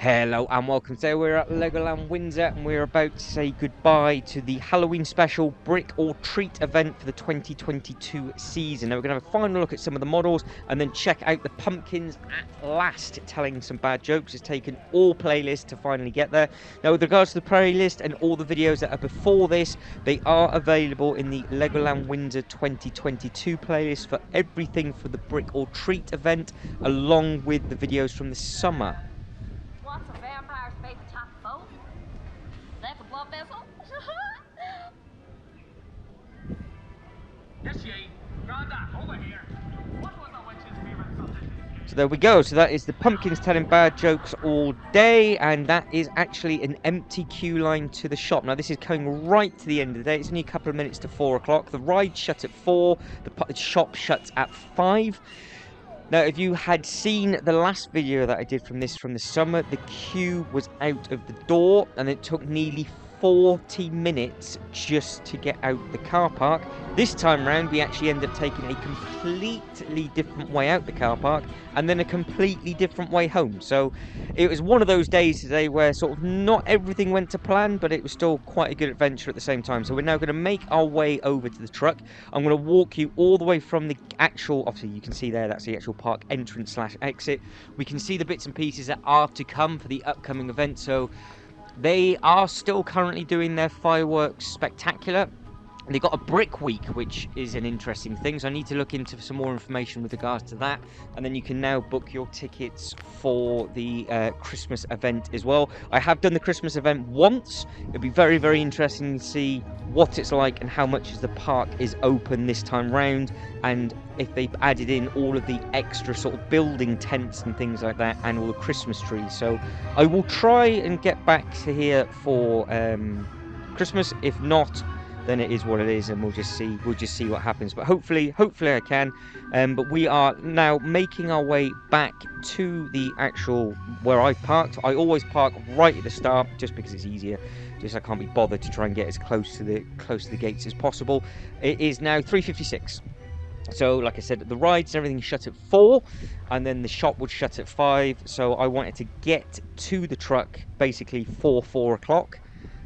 Hello and welcome. Today we're at Legoland Windsor and we're about to say goodbye to the Halloween special Brick or Treat event for the 2022 season. Now we're going to have a final look at some of the models and then check out the pumpkins at last. Telling some bad jokes. It's taken all playlists to finally get there. Now with regards to the playlist and all the videos that are before this, they are available in the Legoland Windsor 2022 playlist for everything for the Brick or Treat event, along with the videos from the summer. What's a vampire's favorite type of boat? Is that the blood vessel? Yes, she ain't. Granda, over here. What was the witch's favorite subject? So there we go. So that is the pumpkins telling bad jokes all day, and that is actually an empty queue line to the shop. Now this is coming right to the end of the day. It's only a couple of minutes to 4 o'clock. The ride shut at 4. The shop shuts at 5. Now, if you had seen the last video that I did from the summer, the queue was out of the door and it took nearly 40 minutes just to get out the car park. This time round, we actually ended up taking a completely different way out the car park and then a completely different way home. So it was one of those days today where sort of not everything went to plan, but it was still quite a good adventure at the same time. So we're now going to make our way over to the truck. I'm going to walk you all the way from the actual, obviously you can see there, that's the actual park entrance / exit. We can see the bits and pieces that are to come for the upcoming event. So they are still currently doing their fireworks spectacular. They got a brick week, which is an interesting thing, so I need to look into some more information with regards to that, and then you can now book your tickets for the Christmas event as well. I have done the Christmas event once. It'll be very, very interesting to see what it's like and how much the park is open this time round, and if they've added in all of the extra sort of building tents and things like that, and all the Christmas trees. So I will try and get back to here for Christmas. If not, then it is what it is, and we'll just see what happens. But hopefully I can. But we are now making our way back to the actual where I parked. I always park right at the start just because it's easier. Just I can't be bothered to try and get as close to the gates as possible. It is now 3:56. So like I said, the rides and everything shut at 4, and then the shop would shut at 5. So I wanted to get to the truck basically for 4 o'clock.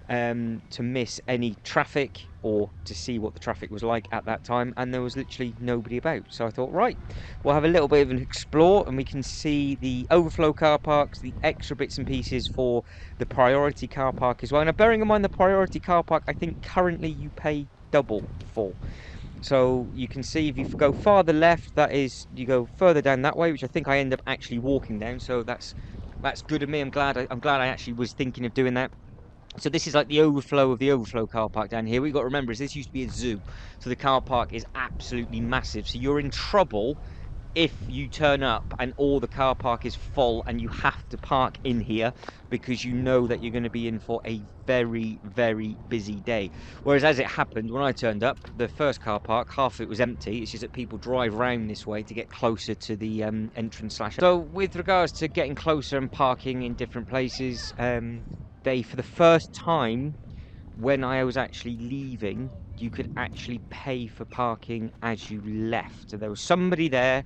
To miss any traffic or to see what the traffic was like at that time, and there was literally nobody about. So I thought, right, we'll have a little bit of an explore and we can see the overflow car parks, the extra bits and pieces for the priority car park as well. Now bearing in mind the priority car park, I think currently you pay double for. So you can see if you go farther left, that is, you go further down that way, which I think I end up actually walking down. So that's good of me. I'm glad I actually was thinking of doing that. So this is like the overflow of the overflow car park down here. We've got to remember is this used to be a zoo. So the car park is absolutely massive. So you're in trouble if you turn up and all the car park is full and you have to park in here, because you know that you're going to be in for a very, very busy day. Whereas as it happened, when I turned up, the first car park, half of it was empty. It's just that people drive round this way to get closer to the entrance / So with regards to getting closer and parking in different places, for the first time when I was actually leaving, you could actually pay for parking as you left. So there was somebody there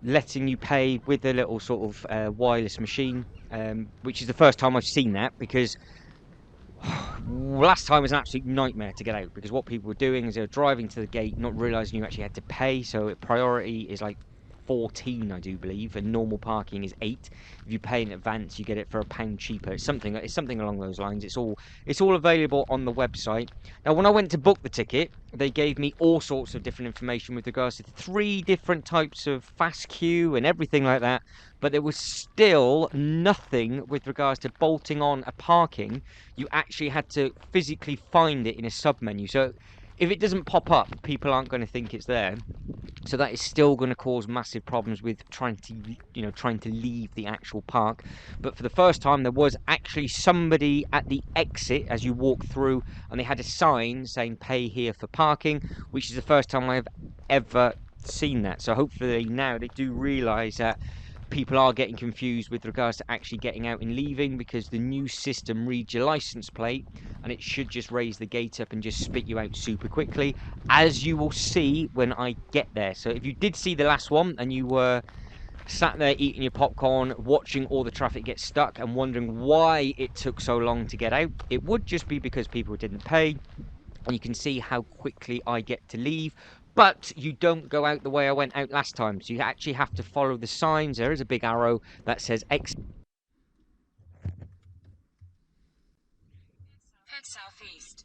letting you pay with a little sort of wireless machine, which is the first time I've seen that, because last time was an absolute nightmare to get out, because what people were doing is they were driving to the gate not realizing you actually had to pay. So priority is like 14, I do believe, and normal parking is 8. If you pay in advance, you get it for £1 cheaper. It's something along those lines. It's all available on the website. Now, when I went to book the ticket, they gave me all sorts of different information with regards to 3 different types of fast queue and everything like that. But there was still nothing with regards to bolting on a parking. You actually had to physically find it in a sub menu. So if it doesn't pop up, people aren't going to think it's there. So that is still going to cause massive problems with trying to leave the actual park. But for the first time, there was actually somebody at the exit as you walk through, and they had a sign saying "Pay here for parking," which is the first time I've ever seen that. So hopefully now they do realise that people are getting confused with regards to actually getting out and leaving, because the new system reads your license plate and it should just raise the gate up and just spit you out super quickly, as you will see when I get there. So if you did see the last one and you were sat there eating your popcorn, watching all the traffic get stuck and wondering why it took so long to get out, it would just be because people didn't pay. And you can see how quickly I get to leave. But you don't go out the way I went out last time. So you actually have to follow the signs. There is a big arrow that says exit. Head southeast.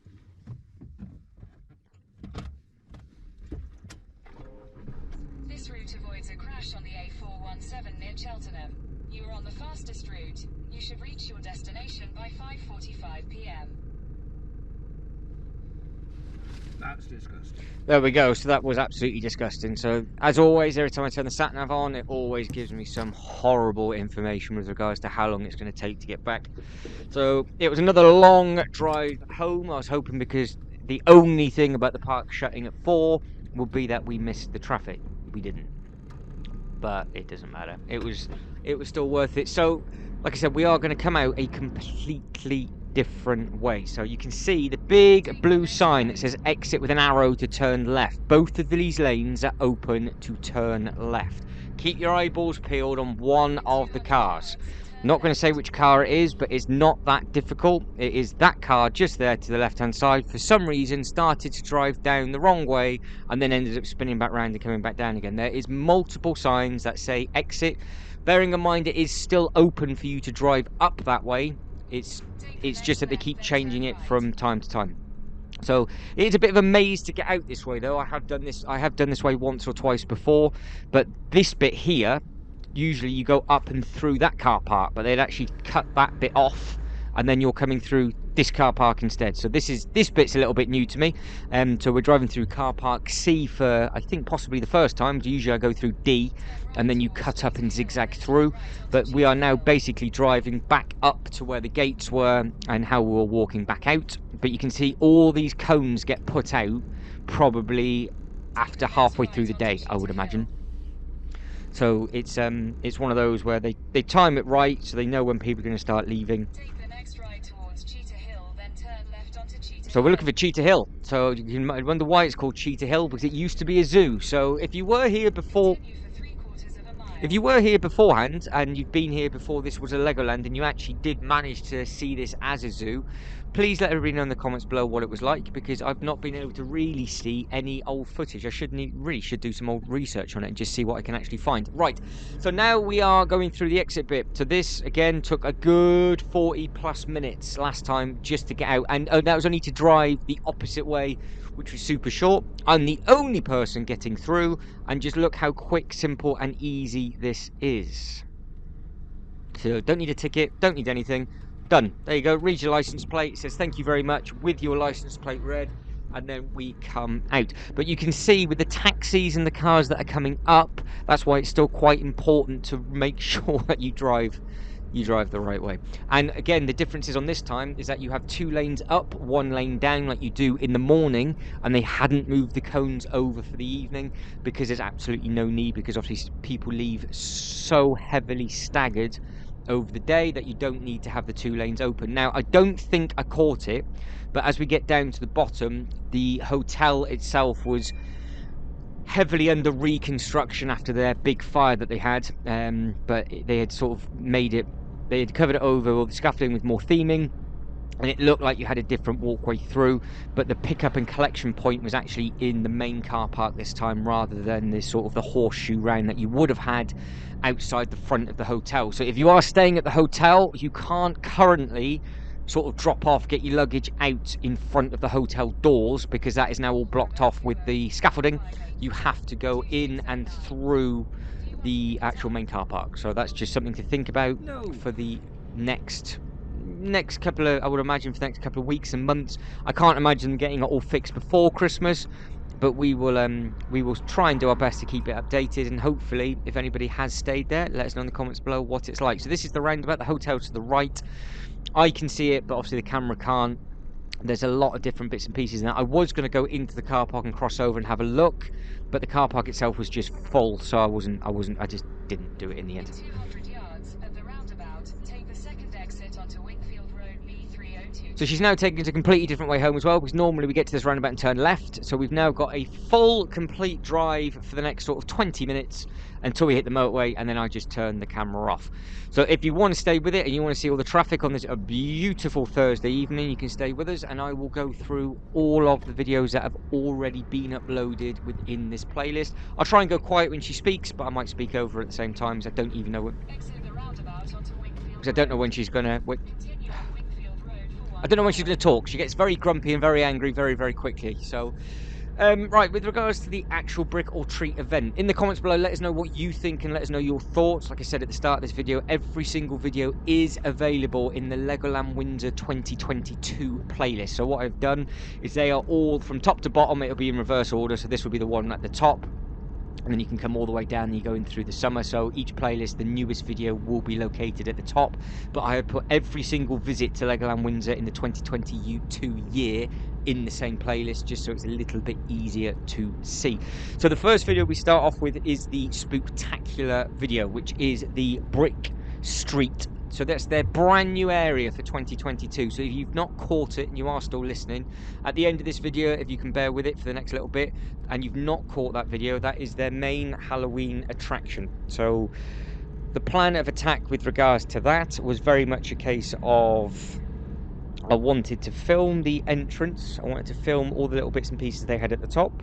This route avoids a crash on the A417 near Cheltenham. You are on the fastest route. You should reach your destination by 5:45 p.m. That's disgusting. There we go. So that was absolutely disgusting. So as always, every time I turn the sat nav on, it always gives me some horrible information with regards to how long it's going to take to get back. So it was another long drive home. I was hoping, because the only thing about the park shutting at 4 would be that we missed the traffic. We didn't, but it doesn't matter. It was still worth it. So like I said, we are going to come out a completely different way. So you can see the big blue sign that says exit with an arrow to turn left. Both of these lanes are open to turn left. Keep your eyeballs peeled on one of the cars. Not going to say which car it is, but it's not that difficult. It is that car just there to the left hand side. For some reason started to drive down the wrong way and then ended up spinning back round and coming back down again. There is multiple signs that say exit. Bearing in mind it is still open for you to drive up that way. It's just that they keep changing it from time to time. So it is a bit of a maze to get out this way, though. I have done this way once or twice before, but this bit here, usually you go up and through that car park, but they'd actually cut that bit off and then you're coming through this car park instead. So this bit's a little bit new to me. So we're driving through car park C for, I think, possibly the first time. Usually I go through D and then you cut up and zigzag through, but we are now basically driving back up to where the gates were and how we were walking back out. But you can see all these cones get put out probably after halfway through the day, I would imagine. So it's one of those where they time it right, so they know when people are going to start leaving. Take the next right towards Cheetah Hill, then turn left onto Cheetah So we're looking for Cheetah Hill. So you can wonder why it's called Cheetah Hill, because it used to be a zoo. So if you were here before, if you were here beforehand and you've been here before this was a Legoland and you actually did manage to see this as a zoo, please let everybody know in the comments below what it was like, because I've not been able to really see any old footage. I really should do some old research on it and just see what I can actually find. Right, so now we are going through the exit bit. So this, again, took a good 40 plus minutes last time just to get out. And that was only to drive the opposite way, which was super short. I'm the only person getting through, and just look how quick, simple and easy this is. So don't need a ticket, don't need anything. Done. There you go. Read your license plate. It says thank you very much with your license plate read, and then we come out. But you can see with the taxis and the cars that are coming up, that's why it's still quite important to make sure that you drive the right way. And again, the differences on this time is that you have 2 lanes up, 1 lane down, like you do in the morning, and they hadn't moved the cones over for the evening because there's absolutely no need, because obviously people leave so heavily staggered over the day that you don't need to have the 2 lanes open. Now, I don't think I caught it, but as we get down to the bottom, the hotel itself was heavily under reconstruction after their big fire that they had, but they had sort of made it, they had covered it over with scaffolding with more theming, and it looked like you had a different walkway through, but the pickup and collection point was actually in the main car park this time, rather than this sort of the horseshoe round that you would have had outside the front of the hotel. So if you are staying at the hotel, you can't currently sort of drop off, get your luggage out in front of the hotel doors, because that is now all blocked off with the scaffolding. You have to go in and through the actual main car park. So that's just something to think about for the next couple of, I would imagine, for the next couple of weeks and months. I can't imagine getting it all fixed before Christmas, but we will try and do our best to keep it updated, and hopefully if anybody has stayed there, let us know in the comments below what it's like. So this is the roundabout, the hotel to the right. I can see it, but obviously the camera can't. There's a lot of different bits and pieces. Now, I was going to go into the car park and cross over and have a look, but the car park itself was just full, so I just didn't do it in the end. 200 yards at the roundabout, take the second exit onto Wingfield Road B302. So she's now taking us a completely different way home as well, because normally we get to this roundabout and turn left. So we've now got a full, complete drive for the next sort of 20 minutes until we hit the motorway, and then I just turn the camera off. So if you want to stay with it and you want to see all the traffic on this a beautiful Thursday evening, you can stay with us, and I will go through all of the videos that have already been uploaded within this playlist. I'll try and go quiet when she speaks, but I might speak over at the same time, because I don't even know what, because I don't know when she's gonna. I don't know when she's going to talk. She gets very grumpy and very angry very, very quickly. So, right, with regards to the actual Brick or Treat event, in the comments below, let us know what you think and let us know your thoughts. Like I said at the start of this video, every single video is available in the Legoland Windsor 2022 playlist. So what I've done is they are all from top to bottom. It'll be in reverse order. So this will be the one at the top, and then you can come all the way down and you go in through the summer. So each playlist, the newest video will be located at the top, but I have put every single visit to Legoland Windsor in the 2022 year in the same playlist, just so it's a little bit easier to see. So the first video we start off with is the Spooktacular video, which is the Brick Street. So that's their brand new area for 2022. So if you've not caught it and you are still listening, at the end of this video, if you can bear with it for the next little bit, and you've not caught that video, that is their main Halloween attraction. So the plan of attack with regards to that was very much a case of, I wanted to film the entrance. I wanted to film all the little bits and pieces they had at the top.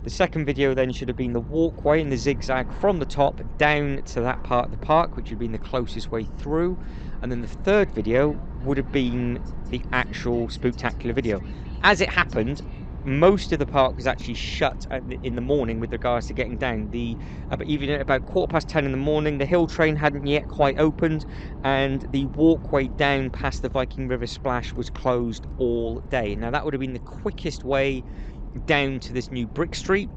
The second video then should have been the walkway and the zigzag from the top down to that part of the park, which would have been the closest way through. And then the third video would have been the actual Spooktacular video. As it happened, most of the park was actually shut in the morning with regards to getting down. Even at about 10:15 in the morning, the hill train hadn't yet quite opened, and the walkway down past the Viking River Splash was closed all day. Now that would have been the quickest way down to this new Brick Street.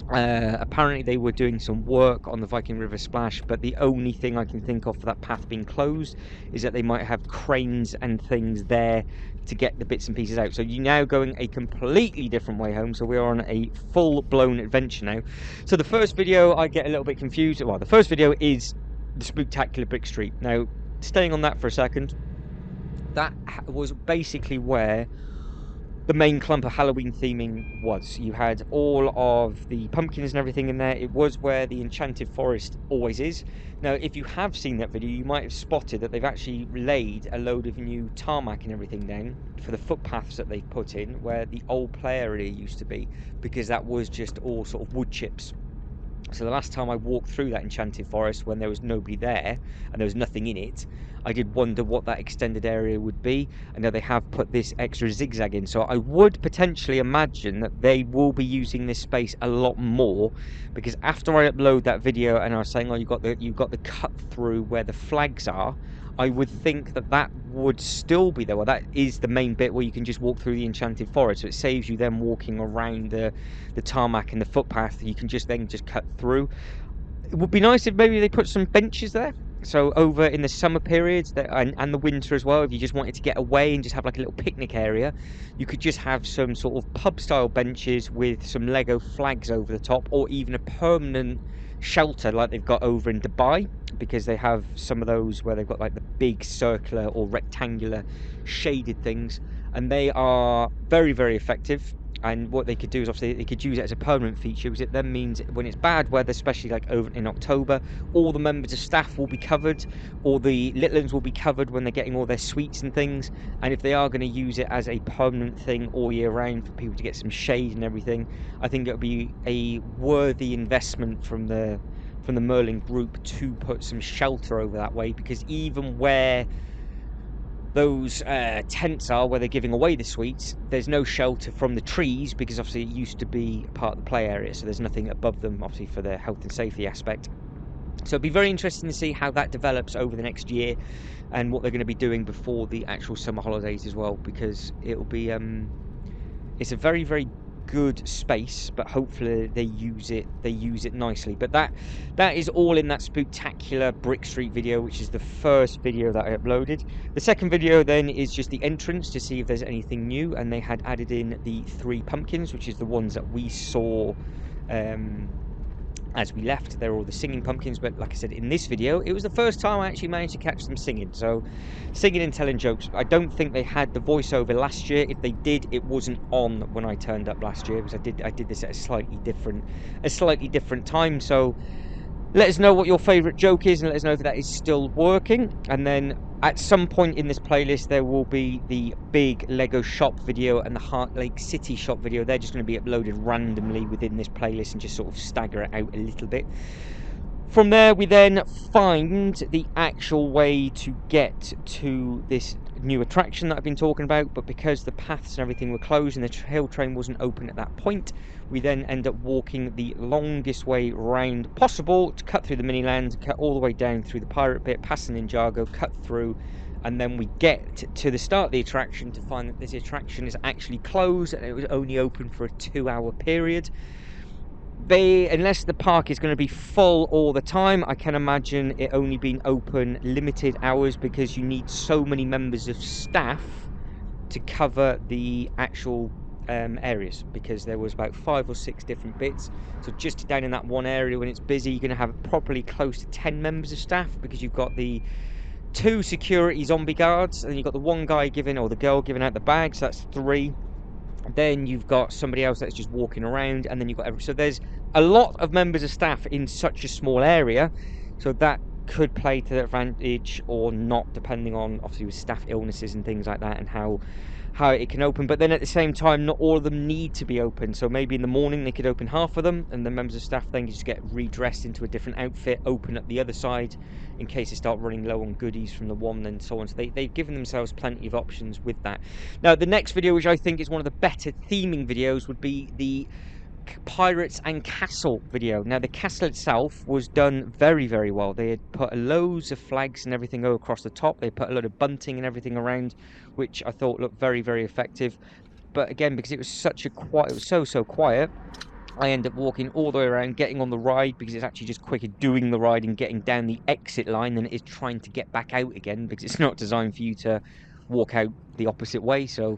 Apparently they were doing some work on the Viking River Splash, but the only thing I can think of for that path being closed is that they might have cranes and things there to get the bits and pieces out. So you're now going a completely different way home. So we're on a full-blown adventure now. So the first video, I get a little bit confused. Well, the first video is the Spooktacular Brick Street. Now, staying on that for a second, that was basically where the main clump of Halloween theming was. You had all of the pumpkins and everything in there. It was where the Enchanted Forest always is. Now, if you have seen that video, you might have spotted that they've actually laid a load of new tarmac and everything down for the footpaths that they put in where the old play area used to be, because that was just all sort of wood chips. So the last time I walked through that Enchanted Forest, when there was nobody there and there was nothing in it, I did wonder what that extended area would be. And now they have put this extra zigzag in, so I would potentially imagine that they will be using this space a lot more, because after I upload that video and I was saying, oh, you've got the cut through where the flags are, I would think that that would still be there. Well, that is the main bit where you can just walk through the Enchanted Forest, so it saves you then walking around the tarmac and the footpath. You can just cut through. It would be nice if maybe they put some benches there. So over in the summer periods and the winter as well, if you just wanted to get away and just have like a little picnic area, you could just have some sort of pub style benches with some Lego flags over the top, or even a permanent shelter like they've got over in Dubai, because they have some of those where they've got like the big circular or rectangular shaded things, and they are very, very effective. And what they could do is obviously they could use it as a permanent feature, because it then means when it's bad weather, especially like over in October, all the members of staff will be covered, or the little ones will be covered when they're getting all their sweets and things. And if they are going to use it as a permanent thing all year round for people to get some shade and everything, I think it would be a worthy investment from the Merlin group to put some shelter over that way, because even where those tents are, where they're giving away the sweets, there's no shelter from the trees, because obviously it used to be part of the play area, so there's nothing above them, obviously, for the health and safety aspect. So it'd be very interesting to see how that develops over the next year, and what they're going to be doing before the actual summer holidays as well, because it'll be it's a very, very good space, but hopefully they use it nicely. But that is all in that Spooktacular Brick Street video, which is the first video that I uploaded. The second video then is just the entrance, to see if there's anything new, and they had added in the 3 pumpkins, which is the ones that we saw as we left. They're all the singing pumpkins, but like I said, in this video it was the first time I actually managed to catch them singing. So singing and telling jokes. I don't think they had the voiceover last year. If they did, it wasn't on when I turned up last year, because I did this at a slightly different time. So Let us know what your favourite joke is and let us know if that is still working. And then at some point in this playlist there will be the big Lego shop video and the Heart Lake City shop video. They're just going to be uploaded randomly within this playlist and just sort of stagger it out a little bit. From there we then find the actual way to get to this new attraction that I've been talking about, but because the paths and everything were closed and the hill train wasn't open at that point, we then end up walking the longest way round possible to cut through the mini land, cut all the way down through the pirate bit, past the Ninjago, cut through, and then we get to the start of the attraction to find that this attraction is actually closed and it was only open for a 2-hour period. Unless the park is going to be full all the time, I can imagine it only being open limited hours because you need so many members of staff to cover the actual areas, because there was about 5 or 6 different bits. So just down in that one area when it's busy, you're going to have probably close to 10 members of staff, because you've got the 2 security zombie guards, and then you've got the one guy giving, or the girl giving out the bags, so that's 3. Then you've got somebody else that's just walking around, and then you've got so there's a lot of members of staff in such a small area, so that could play to their advantage or not, depending on obviously with staff illnesses and things like that and how it can open. But then at the same time, not all of them need to be open, so maybe in the morning they could open half of them, and the members of staff then just get redressed into a different outfit, open up the other side in case they start running low on goodies from the one and so on. So they've given themselves plenty of options with that. Now the next video, which I think is one of the better theming videos, would be the Pirates and Castle video. Now the castle itself was done very, very well. They had put loads of flags and everything across the top. They put a lot of bunting and everything around, which I thought looked very, very effective. But again, because it was such a quiet, it was so quiet, I end up walking all the way around, getting on the ride, because it's actually just quicker doing the ride and getting down the exit line than it is trying to get back out again, because it's not designed for you to walk out the opposite way. So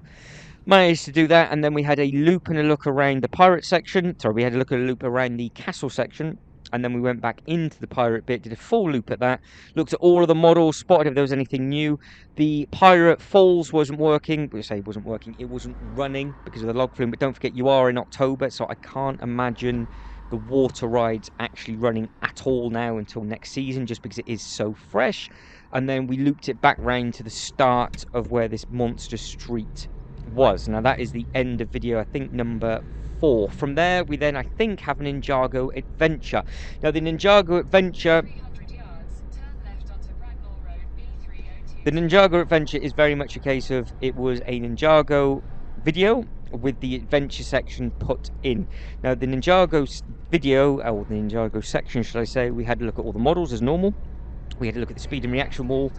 managed to do that, and then we had a loop and a look around the pirate section. Sorry, we had a loop around the castle section, and then we went back into the pirate bit, did a full loop at that, looked at all of the models, spotted if there was anything new. The pirate falls wasn't working. We say it wasn't working, it wasn't running because of the log flume, but don't forget you are in October, so I can't imagine the water rides actually running at all now until next season, just because it is so fresh. And then we looped it back round to the start of where this monster street was. Now that is the end of video, I think, number 4. From there we then, I think, have an Ninjago adventure. Now the Ninjago adventure, the Ninjago adventure is very much a case of, it was a Ninjago video with the adventure section put in. Now the Ninjago video, or the Ninjago section should I say, we had a look at all the models as normal. We had a look at the speed and reaction wall.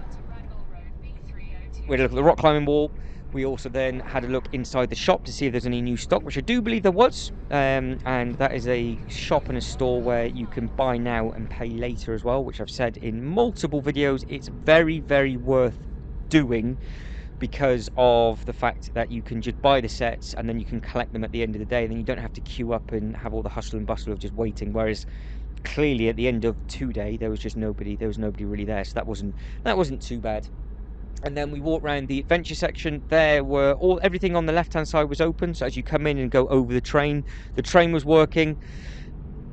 We had a look at the rock climbing wall. We also then had a look inside the shop to see if there's any new stock, which I do believe there was. And that is a shop and a store where you can buy now and pay later as well, which I've said in multiple videos. It's very, very worth doing because of the fact that you can just buy the sets and then you can collect them at the end of the day. Then you don't have to queue up and have all the hustle and bustle of just waiting. Whereas clearly at the end of 2 day, there was just nobody. There was nobody really there, so that wasn't too bad. And then we walked around the adventure section. There were everything on the left hand side was open, so as you come in and go over the train was working.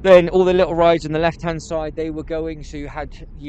Then all the little rides on the left hand side, they were going, so you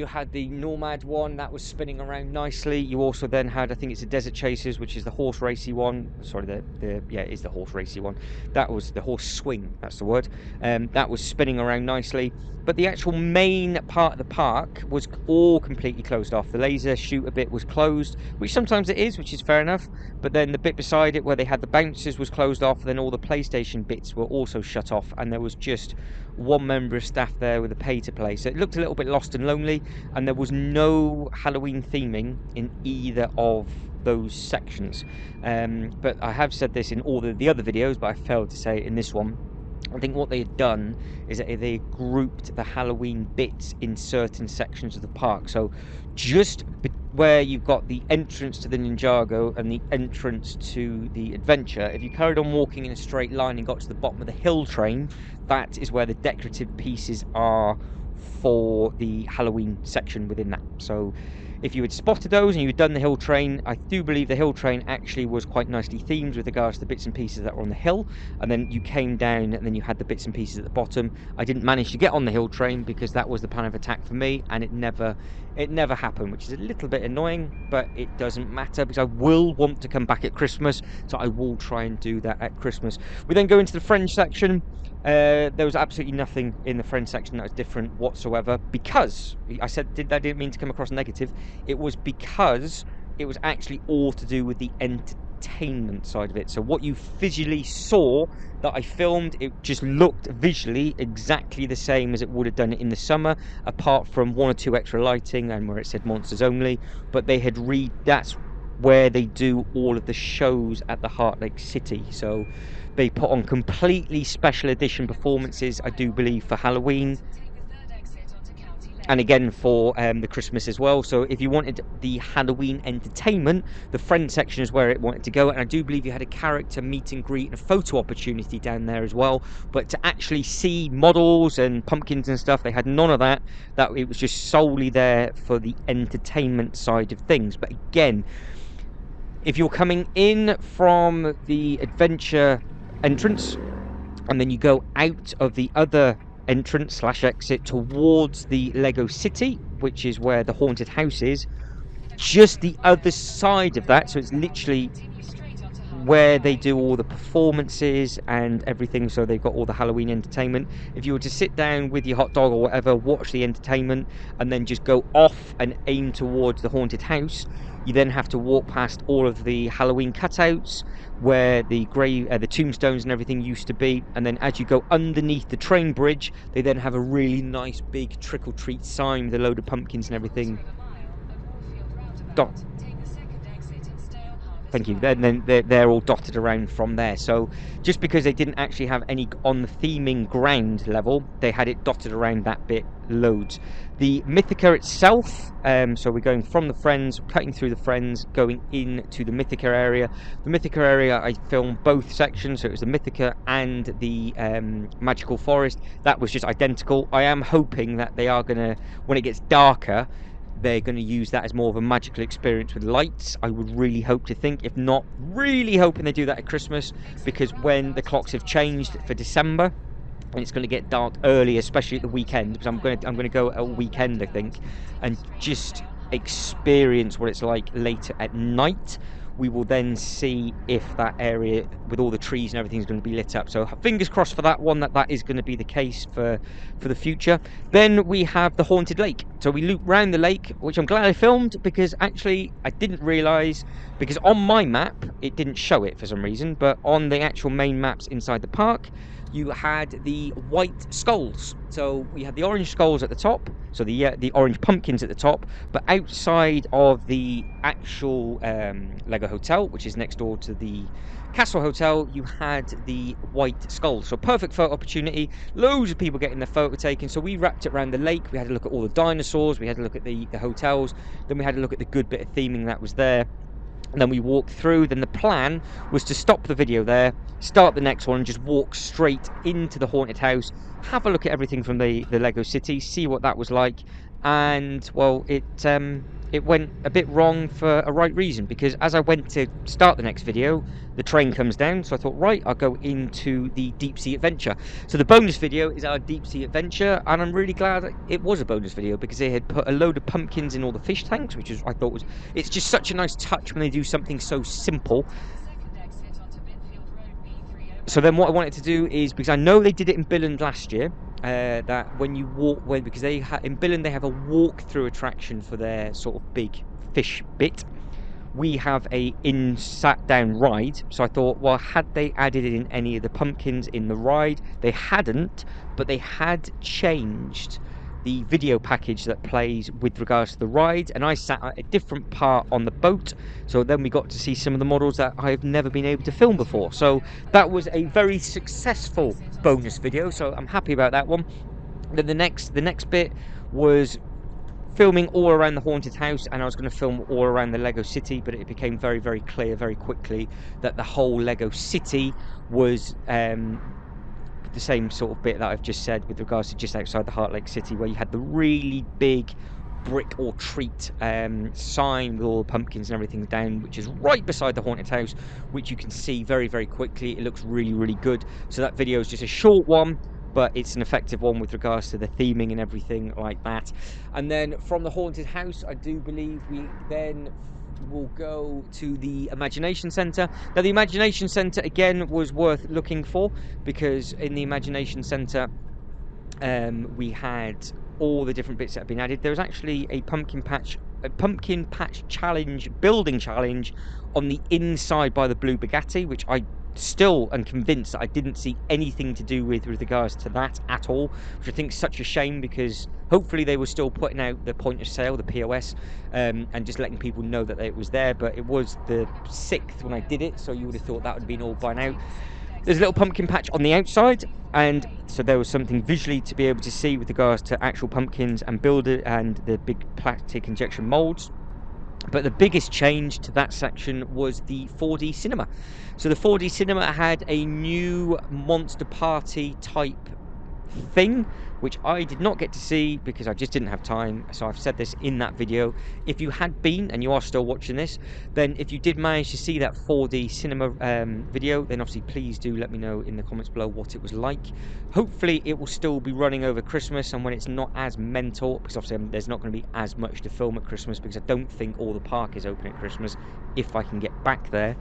had the Nomad one that was spinning around nicely. You also then had, I think it's the Desert Chasers, which is the horse racy one. Sorry, yeah, it is the horse racy one. That was the horse swing, that's the word. That was spinning around nicely. But the actual main part of the park was all completely closed off. The laser shooter bit was closed, which sometimes it is, which is fair enough. But then the bit beside it where they had the bouncers was closed off. Then all the PlayStation bits were also shut off, and there was just one member of staff there with a pay to play. So it looked a little bit lost and lonely, and there was no Halloween theming in either of those sections. But I have said this in all the other videos, but I failed to say it in this one. I think what they had done is that they grouped the Halloween bits in certain sections of the park. So just where you've got the entrance to the Ninjago and the entrance to the adventure, if you carried on walking in a straight line and got to the bottom of the hill train, that is where the decorative pieces are for the Halloween section within that. So if you had spotted those and you had done the hill train, I do believe the hill train actually was quite nicely themed with regards to the bits and pieces that were on the hill, and then you came down and then you had the bits and pieces at the bottom. I didn't manage to get on the hill train because that was the plan of attack for me, and it never happened, which is a little bit annoying, but it doesn't matter because I will want to come back at Christmas, so I will try and do that at Christmas. We then go into the French section. There was absolutely nothing in the French section that was different whatsoever, because I didn't mean to come across negative. It was because it was actually all to do with the entertainment side of it. So what you visually saw that I filmed, it just looked visually exactly the same as it would have done in the summer, apart from 1 or 2 extra lighting and where it said monsters only. But they had that's where they do all of the shows at the Heart Lake City. So they put on completely special edition performances, I do believe, for Halloween, and again for the Christmas as well. So if you wanted the Halloween entertainment, the friend section is where it wanted to go, and I do believe you had a character meet and greet and a photo opportunity down there as well. But to actually see models and pumpkins and stuff, they had none of that. That it was just solely there for the entertainment side of things. But again, if you're coming in from the adventure entrance and then you go out of the other entrance / exit towards the Lego City, which is where the haunted house is, just the other side of that, so it's literally where they do all the performances and everything. So they've got all the Halloween entertainment. If you were to sit down with your hot dog or whatever, watch the entertainment, and then just go off and aim towards the haunted house, you then have to walk past all of the Halloween cutouts where the tombstones and everything used to be, and then as you go underneath the train bridge, they then have a really nice big trick-or-treat sign with a load of pumpkins and everything. Thank you. Then they're all dotted around from there. So just because they didn't actually have any on the theming ground level, they had it dotted around that bit loads. The Mythica itself, so we're going from the Friends, cutting through the Friends, going into the Mythica area. The Mythica area, I filmed both sections, so it was the Mythica and the Magical Forest. That was just identical. I am hoping that they are going to, when it gets darker, they're going to use that as more of a magical experience with lights. I would really hope to think. If not, really hoping they do that at Christmas, because when the clocks have changed for December and it's going to get dark early, especially at the weekend, because I'm going to go at a weekend, I think, and just experience what it's like later at night. We will then see if that area with all the trees and everything is going to be lit up. So fingers crossed for that one, that is going to be the case for the future. Then we have the Haunted Lake. So we loop round the lake, which I'm glad I filmed, because actually I didn't realise, because on my map it didn't show it for some reason, but on the actual main maps inside the park, you had the white skulls. So we had the orange skulls at the top, so the orange pumpkins at the top, but outside of the actual Lego Hotel, which is next door to the Castle Hotel, you had the white skulls. So perfect photo opportunity, loads of people getting their photo taken. So we wrapped it around the lake, we had a look at all the dinosaurs, we had a look at the hotels, then we had a look at the good bit of theming that was there. And then we walked through. Then the plan was to stop the video there, start the next one, and just walk straight into the haunted house, have a look at everything from the Lego City, see what that was like. And well, it went a bit wrong for a right reason, because as I went to start the next video, the train comes down. So I thought, right, I'll go into the deep sea adventure. So the bonus video is our deep sea adventure, and I'm really glad it was a bonus video, because they had put a load of pumpkins in all the fish tanks, which I thought was, it's just such a nice touch when they do something so simple. So then what I wanted to do is, because I know they did it in Billund last year, that when you walk, because in Billund they have a walk-through attraction for their sort of big fish bit. We have a sat-down ride, so I thought, well, had they added in any of the pumpkins in the ride? They hadn't, but they had changed the video package that plays with regards to the ride, and I sat at a different part on the boat, so then we got to see some of the models that I've never been able to film before. So that was a very successful bonus video, so I'm happy about that one. Then the next bit was filming all around the haunted house, and I was going to film all around the Lego City, but it became very, very clear very quickly that the whole Lego City was the same sort of bit that I've just said with regards to just outside the Heart Lake City, where you had the really big brick or treat sign with all the pumpkins and everything down, which is right beside the haunted house, which you can see very, very quickly. It looks really, really good. So that video is just a short one, but it's an effective one with regards to the theming and everything like that. And then from the haunted house, I do believe we then will go to the Imagination Centre. Now the Imagination Centre again was worth looking for, because in the Imagination Centre we had all the different bits that have been added. There was actually a pumpkin patch challenge, building challenge on the inside by the blue Bugatti, which I still am convinced that I didn't see anything to do with regards to that at all, which I think is such a shame, because hopefully they were still putting out the point of sale, the POS, and just letting people know that it was there. But it was the 6th when I did it, so you would have thought that would have been all by now. There's a little pumpkin patch on the outside, and so there was something visually to be able to see with regards to actual pumpkins and builder and the big plastic injection molds. But the biggest change to that section was the 4D cinema. So the 4D cinema had a new Monster Party type thing, which I did not get to see because I just didn't have time. So I've said this in that video. If you had been, and you are still watching this, then if you did manage to see that 4D cinema video, then obviously please do let me know in the comments below what it was like. Hopefully it will still be running over Christmas, and when it's not as mental, because obviously there's not going to be as much to film at Christmas, because I don't think all the park is open at Christmas. If I can get back there,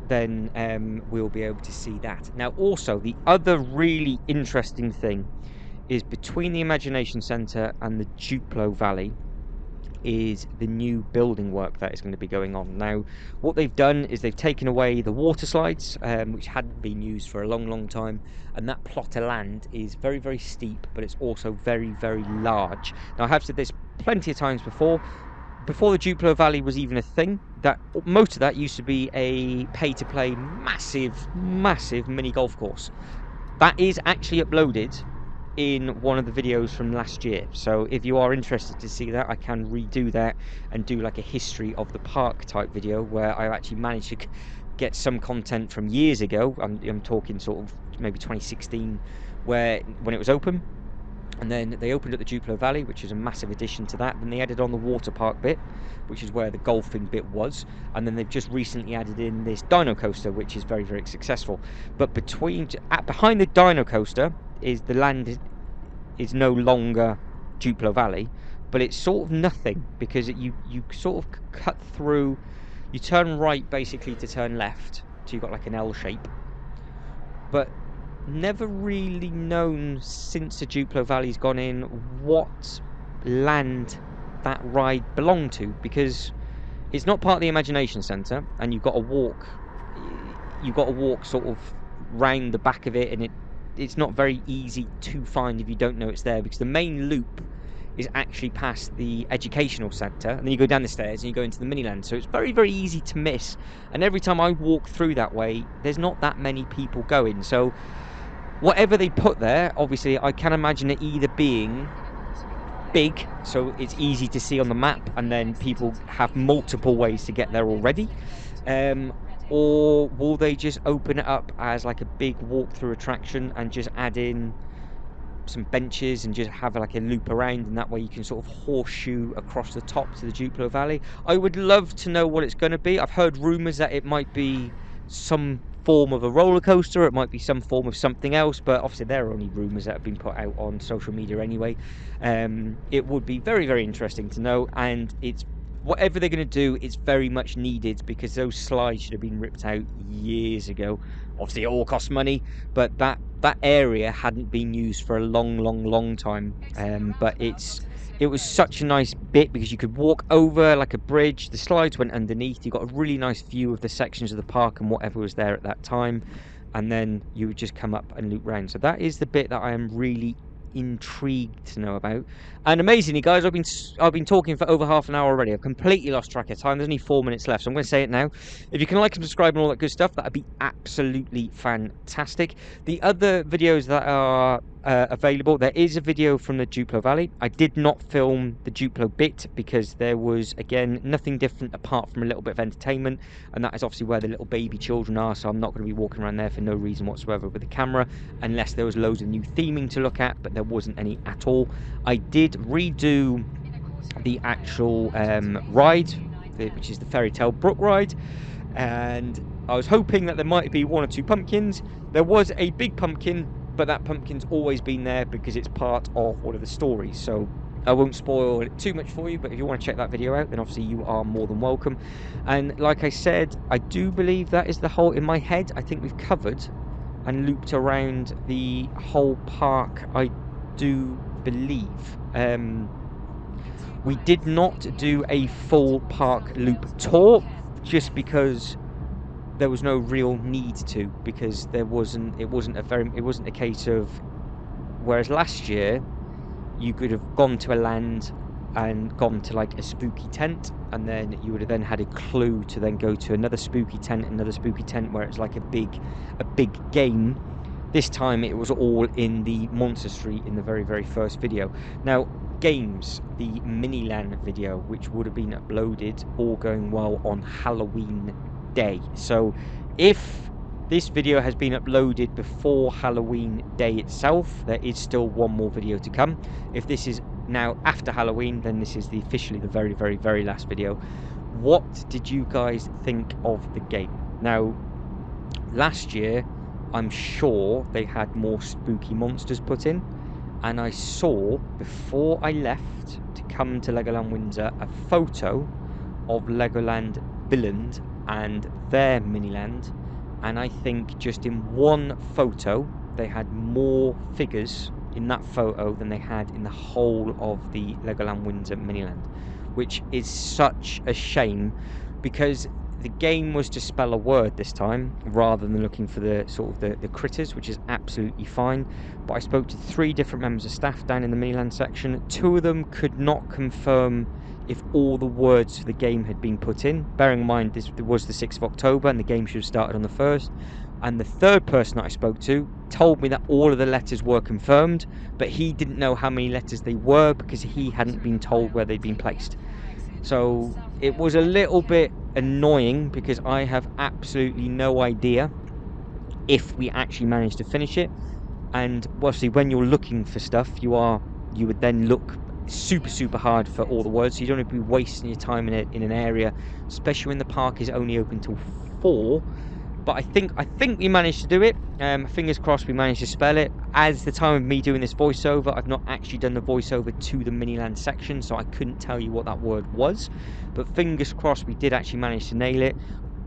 then we'll be able to see that. Now also, the other really interesting thing is between the Imagination Centre and the Duplo Valley is the new building work that is going to be going on. Now what they've done is they've taken away the water slides, which hadn't been used for a long time, and that plot of land is very, very steep, but it's also very, very large. Now I have said this plenty of times before the Duplo Valley was even a thing, that most of that used to be a pay-to-play massive mini golf course. That is actually uploaded in one of the videos from last year, so if you are interested to see that, I can redo that and do like a history of the park type video, where I actually managed to get some content from years ago. I'm talking sort of maybe 2016, when it was open. And then they opened up the Duplo Valley, which is a massive addition to that. Then they added on the water park bit, which is where the golfing bit was. And then they've just recently added in this dino coaster, which is very, very successful. But behind the dino coaster is the land is no longer Duplo Valley, but it's sort of nothing, because you sort of cut through, you turn right basically to turn left, so you've got like an L shape. But never really known since the Duplo Valley's gone in what land that ride belonged to, because it's not part of the Imagination Centre, and you've got to walk sort of round the back of it, and it's not very easy to find if you don't know it's there, because the main loop is actually past the educational centre, and then you go down the stairs and you go into the miniland, so it's very, very easy to miss. And every time I walk through that way, there's not that many people going, so whatever they put there, obviously I can imagine it either being big, so it's easy to see on the map, and then people have multiple ways to get there already, or will they just open it up as like a big walk-through attraction and just add in some benches and just have like a loop around, and that way you can sort of horseshoe across the top to the Duplo Valley. I would love to know what it's going to be. I've heard rumours that it might be some form of a roller coaster, it might be some form of something else, but obviously there are only rumours that have been put out on social media anyway. It would be very, very interesting to know, and it's whatever they're going to do, it's very much needed, because those slides should have been ripped out years ago. Obviously it all costs money, but that area hadn't been used for a long time, but it was such a nice bit, because you could walk over like a bridge, the slides went underneath, you got a really nice view of the sections of the park and whatever was there at that time, and then you would just come up and loop round. So that is the bit that I am really intrigued to know about. And amazingly, guys, I've been talking for over half an hour already. I've completely lost track of time. There's only 4 minutes left, so I'm going to say it now. If you can like and subscribe and all that good stuff, that'd be absolutely fantastic. The other videos that are available, there is a video from the Duplo Valley. I did not film the Duplo bit because there was, again, nothing different apart from a little bit of entertainment, and that is obviously where the little baby children are, so I'm not going to be walking around there for no reason whatsoever with the camera, unless there was loads of new theming to look at, but there wasn't any at all. I did redo the actual ride, which is the Fairy Tale Brook ride, and I was hoping that there might be 1 or 2 pumpkins. There was a big pumpkin, but that pumpkin's always been there because it's part of one of the stories, so I won't spoil it too much for you, but if you want to check that video out, then obviously you are more than welcome. And like I said, I do believe that is the whole, in my head, I think we've covered and looped around the whole park, I do believe. We did not do a full park loop tour, just because there was no real need to, because it wasn't a case of, whereas last year you could have gone to a land and gone to like a spooky tent, and then you would have then had a clue to then go to another spooky tent where it's like a big game. This time it was all in the Monster Street in the very first video. Now, games, the Miniland video, which would have been uploaded, all going well, on Halloween day. So if this video has been uploaded before Halloween day itself, there is still 1 more video to come. If this is now after Halloween, then this is officially the very last video. What did you guys think of the game? Now, last year, I'm sure they had more spooky monsters put in, and I saw, before I left to come to Legoland Windsor, a photo of Legoland Billund and their Miniland, and I think just in one photo they had more figures in that photo than they had in the whole of the Legoland Windsor Miniland, which is such a shame, because the game was to spell a word this time rather than looking for the sort of the critters, which is absolutely fine. But I spoke to 3 different members of staff down in the Miniland section. 2 of them could not confirm if all the words for the game had been put in. Bearing in mind this was the 6th of October and the game should have started on the 1st. And the 3rd person that I spoke to told me that all of the letters were confirmed, but he didn't know how many letters they were because he hadn't been told where they'd been placed. So it was a little bit annoying, because I have absolutely no idea if we actually managed to finish it. And obviously when you're looking for stuff, you would then look super hard for all the words, so you don't want to be wasting your time in an area, especially when the park is only open till 4. But I think we managed to do it. Fingers crossed we managed to spell it. As the time of me doing this voiceover, I've not actually done the voiceover to the Miniland section, so I couldn't tell you what that word was. But fingers crossed we did actually manage to nail it.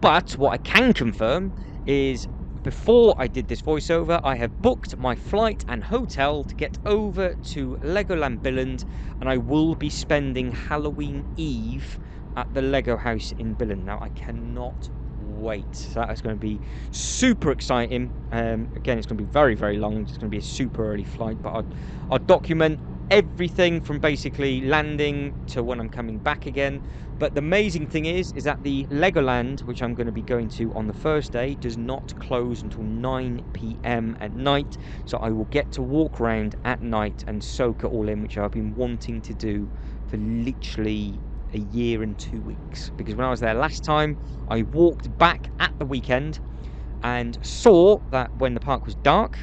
But what I can confirm is, before I did this voiceover, I have booked my flight and hotel to get over to Legoland Billund, and I will be spending Halloween Eve at the Lego house in Billund. Now, I cannot wait. So that is going to be super exciting. Again, it's going to be very long. It's going to be a super early flight, but I'll document everything from basically landing to when I'm coming back again. But the amazing thing is that the Legoland, which I'm going to be going to on the first day, does not close until 9 PM at night, so I will get to walk around at night and soak it all in, which I've been wanting to do for literally a year and 2 weeks. Because when I was there last time, I walked back at the weekend and saw that when the park was dark,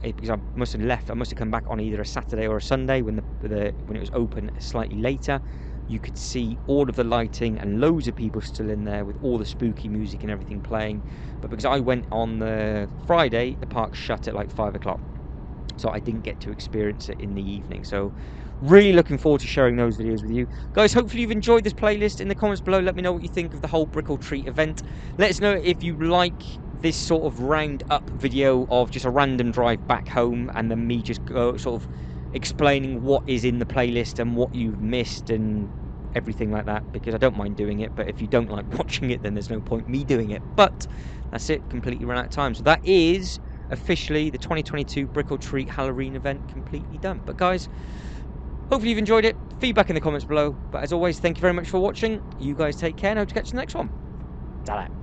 because I must have come back on either a Saturday or a Sunday when it was open slightly later, you could see all of the lighting and loads of people still in there with all the spooky music and everything playing. But because I went on the Friday, the park shut at like 5 o'clock, so I didn't get to experience it in the evening. So really looking forward to sharing those videos with you guys. Hopefully you've enjoyed this playlist. In the comments below, let me know what you think of the whole Brick or Treat event. Let us know if you like this sort of round up video of just a random drive back home, and then me just sort of explaining what is in the playlist and what you've missed and everything like that, because I don't mind doing it. But if you don't like watching it, then there's no point me doing it. But that's it, completely run out of time. So that is officially the 2022 Brick or Treat Halloween event completely done. But guys, hopefully you've enjoyed it. Feedback in the comments below. But as always, thank you very much for watching. You guys take care, and I hope to catch you in the next one. Ta-da.